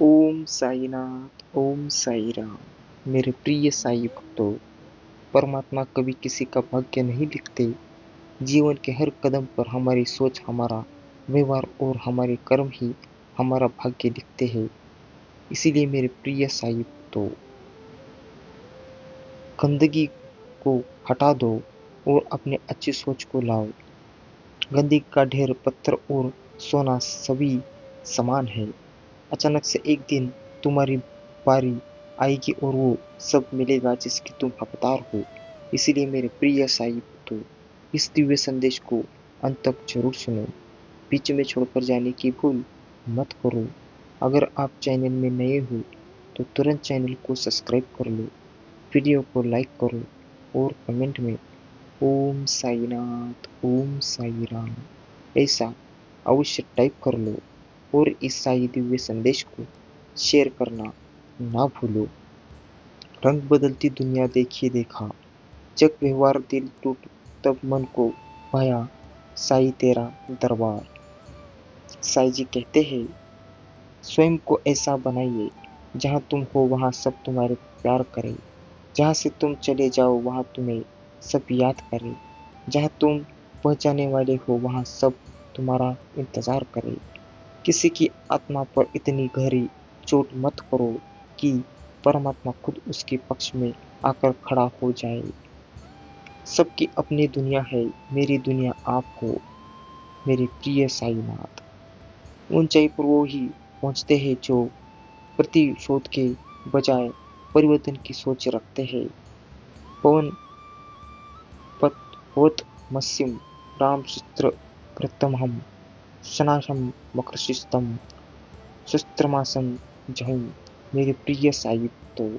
ओम साईनाथ ओम साई राम। मेरे प्रिय साई भक्तों, परमात्मा कभी किसी का भाग्य नहीं लिखते। जीवन के हर कदम पर हमारी सोच, हमारा व्यवहार और हमारे कर्म ही हमारा भाग्य लिखते हैं। इसीलिए मेरे प्रिय साई भक्तों, गंदगी को हटा दो और अपने अच्छी सोच को लाओ। गंदगी का ढेर, पत्थर और सोना सभी समान है। अचानक से एक दिन तुम्हारी बारी आएगी और वो सब मिलेगा जिसकी तुम हकदार हो। इसीलिए मेरे प्रिय साई भक्तों, इस दिव्य संदेश को अंत तक जरूर सुनो। बीच में छोड़कर जाने की भूल मत करो। अगर आप चैनल में नए हो तो तुरंत चैनल को सब्सक्राइब कर लो, वीडियो को लाइक करो और कमेंट में ओम साईनाथ ओम साई राम ऐसा अवश्य टाइप कर लो और इस साई दिव्य संदेश को शेयर करना ना भूलो। रंग बदलती दुनिया देखिए देखा, जग व्यवहार दिल टूट तब मन को भाया साई तेरा दरबार। साई जी कहते हैं, स्वयं को ऐसा बनाइए जहाँ तुम हो वहाँ सब तुम्हारे प्यार करें। जहाँ से तुम चले जाओ वहाँ तुम्हें सब याद करें। जहाँ तुम पहुँचाने वाले हो वहाँ सब तुम्हारा इंतजार करें। किसी की आत्मा पर इतनी गहरी चोट मत करो कि परमात्मा खुद उसके पक्ष में आकर खड़ा हो जाए। सबकी अपनी दुनिया है, मेरी दुनिया आप हो। मेरे प्रिय साईनाथ, ऊंचाई पर वो ही पहुंचते हैं जो प्रतिशोध के बजाय परिवर्तन की सोच रखते हैं। पवन पवत मस्यम राम शस्त्र कृतमहम सनाशम मकरशिस्तम शस्त्रमासन जहूं। मेरे प्रिय साई तो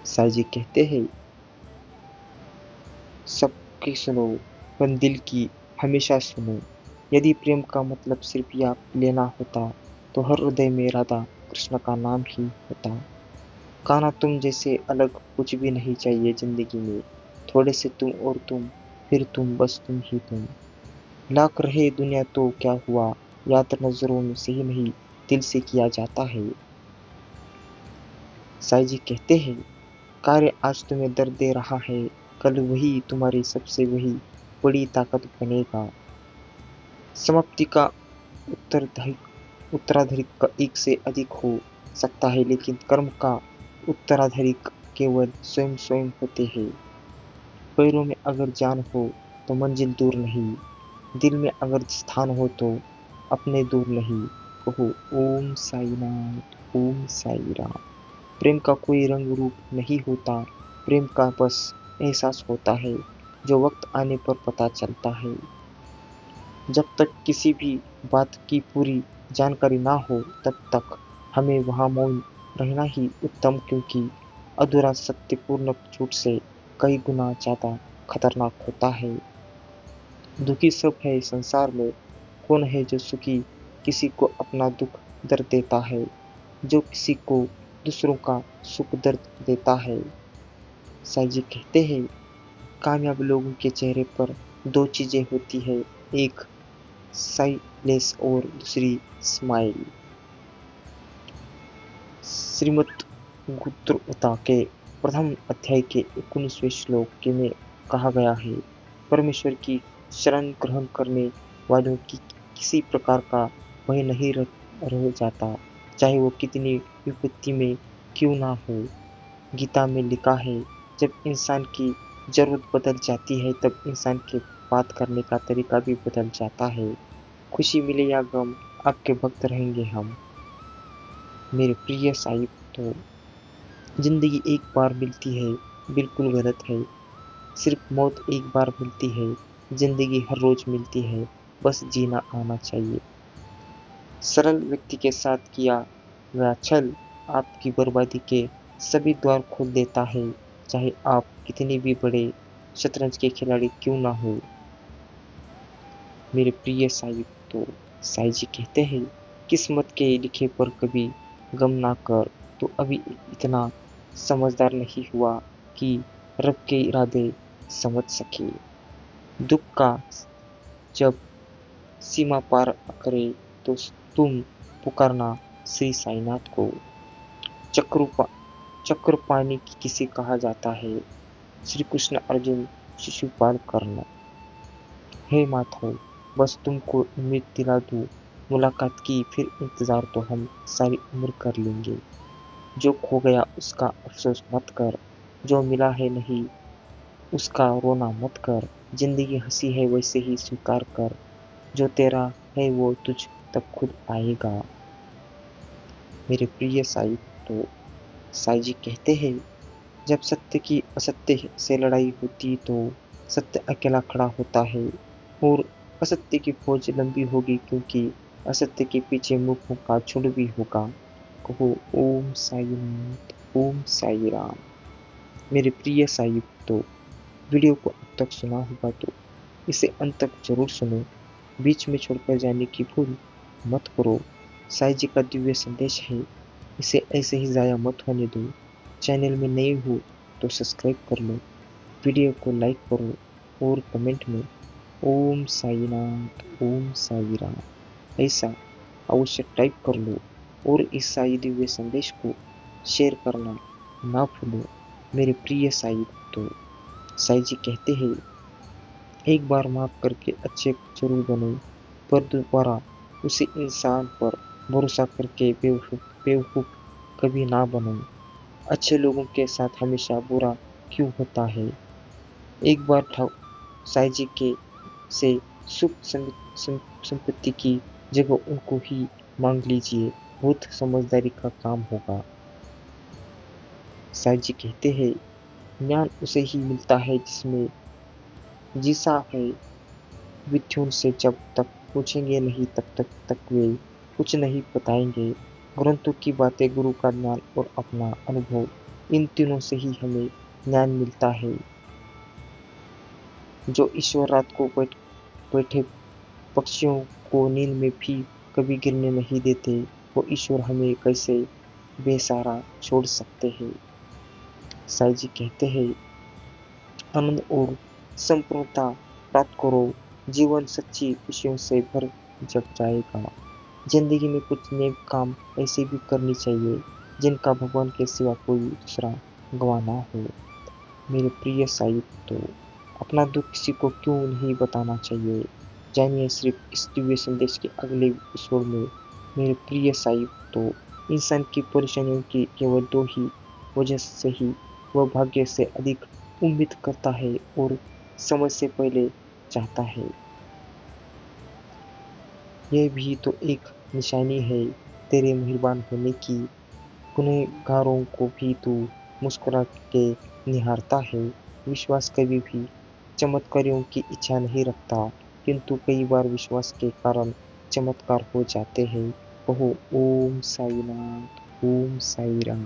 साई जी कहते हैं, सबकी सुनो पर दिल की हमेशा सुनो। यदि प्रेम का मतलब सिर्फ या लेना होता तो हर हृदय में राधा कृष्ण का नाम ही होता। कान्हा तुम जैसे अलग कुछ भी नहीं चाहिए जिंदगी में। थोड़े से तुम और तुम, फिर तुम, बस तुम ही तुम। लाख रहे दुनिया तो क्या हुआ, याद नजरों में से ही नहीं दिल से किया जाता है। साई जी कहते हैं, कार्य आज तुम्हें दर्द दे रहा है, कल वही तुम्हारी सबसे वही बड़ी ताकत बनेगा। समाप्ति का उत्तराधिक का एक से अधिक हो सकता है, लेकिन कर्म का उत्तराधिक केवल स्वयं स्वयं होते हैं। पैरों में अगर जान हो तो मंजिल दूर नहीं, दिल में अगर स्थान हो तो अपने दूर नहीं। कहो ओम साईनाथ ओम साई राम। प्रेम का कोई रंग रूप नहीं होता, प्रेम का बस एहसास होता है जो वक्त आने पर पता चलता है। जब तक किसी भी बात की पूरी जानकारी ना हो तब तक हमें वहाँ मौन रहना ही उत्तम, क्योंकि अधूरा सत्य पूर्ण झूठ से कई गुना ज्यादा खतरनाक होता है। दुखी सब है संसार में, कौन है जो सुखी किसी को अपना दुख दर्द देता है, जो किसी को दूसरों का सुख दर्द देता है। साईं जी कहते हैं, कामयाब लोगों के चेहरे पर दो चीजें होती है, एक साइलेंस और दूसरी स्माइल। श्रीमद् गीता के प्रथम अध्याय के 19वें श्लोक के में कहा गया है, परमेश्वर की शरण ग्रहण करने वालों की किसी प्रकार का भय नहीं रह जाता, चाहे वो कितनी विपत्ति में क्यों ना हो। गीता में लिखा है, जब इंसान की जरूरत बदल जाती है तब इंसान के बात करने का तरीका भी बदल जाता है। खुशी मिले या गम, आपके भक्त रहेंगे हम। मेरे प्रिय साहिब, तो जिंदगी एक बार मिलती है बिल्कुल गलत है। सिर्फ मौत एक बार मिलती है, जिंदगी हर रोज मिलती है, बस जीना आना चाहिए। सरल व्यक्ति के साथ किया गया छल आपकी बर्बादी के सभी द्वार खोल देता है, चाहे आप कितने भी बड़े शतरंज के खिलाड़ी क्यों ना हो। मेरे प्रिय साहिब, तो साई जी कहते हैं, किस्मत के लिखे पर कभी गम ना कर, तो अभी इतना समझदार नहीं हुआ कि रब के इरादे समझ सके। दुख का जब सीमा पार करे तो तुम पुकारना, श्री साईनाथ को। चक्रपा चक्रपाणि किसे कहा जाता है? श्री कृष्ण अर्जुन शिशुपाल कर्ण। हे माधव, बस तुमको उम्मीद दिला दूं, मुलाकात की फिर इंतजार तो हम सारी उम्र कर लेंगे। जो खो गया उसका अफसोस मत कर, जो मिला है नहीं उसका रोना मत कर। जिंदगी हंसी है वैसे ही स्वीकार कर, जो तेरा है वो तुझ तक खुद आएगा। मेरे प्रिय साई, तो साई जी कहते हैं, जब सत्य की असत्य से लड़ाई होती तो सत्य अकेला खड़ा होता है, और असत्य की फौज लंबी होगी क्योंकि असत्य के पीछे मूर्खों का झुंड भी होगा। कहो ओम साईनाथ, ओम साई राम। मेरे प्रिय साई तो वीडियो को अब तक सुना होगा तो इसे अंत तक जरूर सुनो। बीच में छोड़कर जाने की भूल मत करो। साई जी का दिव्य संदेश है, इसे ऐसे ही ज़ाया मत होने दो। चैनल में नए हो तो सब्सक्राइब कर लो, वीडियो को लाइक करो और कमेंट में ओम साईनाथ, ओम साई राम ऐसा अवश्य टाइप कर लो, और इस साई दिव्य संदेश को शेयर करना ना भूलो। मेरे प्रिय साई तो साई जी कहते हैं, एक बार माफ करके अच्छे जरूर बनो, पर दोबारा उसी इंसान पर भरोसा करके बेवकूफ कभी ना बनो। अच्छे लोगों के साथ हमेशा बुरा क्यों होता है? एक बार साई जी के से सुख संपत्ति की जगह उनको ही मांग लीजिए, बहुत समझदारी का काम होगा। साई जी कहते हैं, ज्ञान उसे ही मिलता है जिसमें जिसा है। विद्वान से जब तक पूछेंगे नहीं तब तक वे कुछ नहीं बताएंगे। ग्रंथों की बातें, गुरु का ज्ञान और अपना अनुभव, इन तीनों से ही हमें ज्ञान मिलता है। जो ईश्वर रात को बैठे पक्षियों को नींद में भी कभी गिरने नहीं देते, वो ईश्वर हमें कैसे बेसहारा छोड़ सकते हैं? साई जी कहते हैं, आनंद और संपूर्णता प्राप्त करो, जीवन सच्ची खुशियों से भर जग जाएगा। जिंदगी में कुछ नेक काम ऐसे भी करनी चाहिए जिनका भगवान के सिवा कोई दूसरा गवाह ना हो। मेरे प्रिय साई, तो अपना दुख किसी को क्यों नहीं बताना चाहिए? जानिए सिर्फ इस दिव्य संदेश के अगले एपिसोड में। मेरे प्रिय साई, तो इंसान की परेशानियों की केवल दो ही वजह से ही वह भाग्य से अधिक उम्मीद करता है और समय से पहले चाहता है। यह भी तो एक निशानी है तेरे मेहरबान होने की। गुनहगारों को भी तू मुस्कुरा के निहारता है। विश्वास कभी भी चमत्कारियों की इच्छा नहीं रखता, किंतु कई बार विश्वास के कारण चमत्कार हो जाते हैं। कहो ओम साईनाथ, ओम साई राम।